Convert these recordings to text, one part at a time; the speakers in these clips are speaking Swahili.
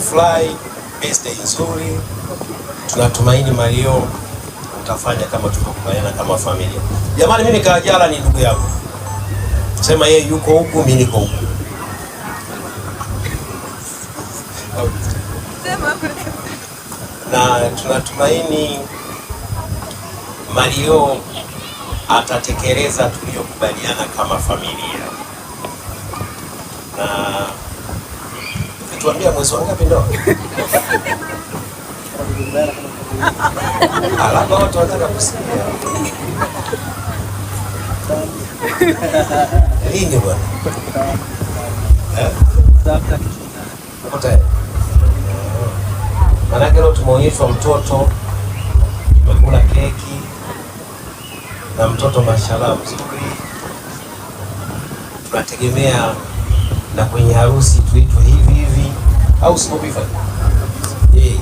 tumefurahi, birthday nzuri. Tunatumaini Mario utafanya kama tulivyokubaliana kama familia. Jamani, mimi Kajala ni ndugu yako. Sema yeye yuko huku, mimi niko huku. Na tunatumaini Mario atatekeleza tuliyokubaliana kama familia. Na tuambia mwezi wangapi ndio? Alaka watu wanataka kusikia. Lini bwana? Manake leo tumeonyeshwa mtoto, tumekula keki na mtoto mashallah mzuri. Tunategemea na kwenye harusi tuitwe hivi hivi au sio bifa? Mimi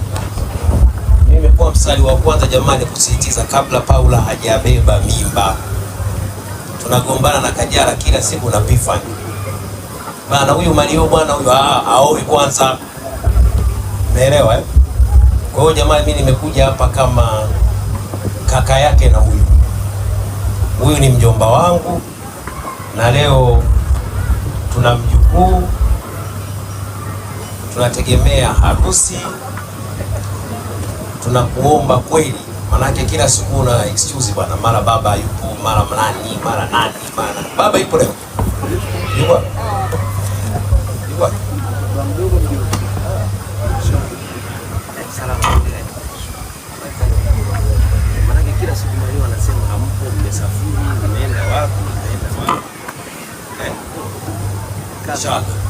nimekuwa mstari wa kwanza jamani kusisitiza kabla Paula hajabeba mimba. Tunagombana na Kajala kila siku na bifa. Bana huyu Mario bwana huyu aoe kwanza. Umeelewa eh? Kwa hiyo jamani, mimi nimekuja hapa kama kaka yake na huyu. Huyu ni mjomba wangu na leo tuna mjukuu, tunategemea harusi. Tunakuomba kweli, manake kila siku una excuse bwana, mara baba yupo, mara nani, mara baba yupo leo. Yupo? Yupo? Manake kila siku Mario anasema hampo, mmesafiri, mmeenda wapi?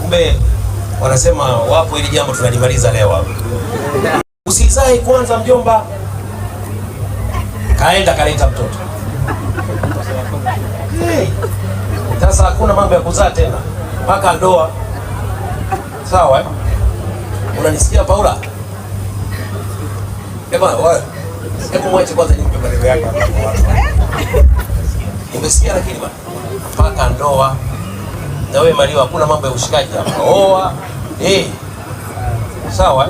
Kumbe wanasema wapo, ili jambo tunalimaliza leo hapo. Usizae kwanza mjomba. Kaenda kaleta mtoto. Sasa hakuna mambo ya kuzaa tena mpaka ndoa. Sawa eh? Unanisikia Paula? Wewe. Hebu mwache kwanza nimpe maneno yake hapa. Umesikia lakini bwana. Mpaka ndoa. Na wewe Mario hakuna mambo ya ushikaji hapa. Oa. Sawa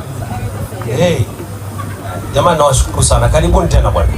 eh? Jamani nawashukuru sana. Karibuni tena bwana.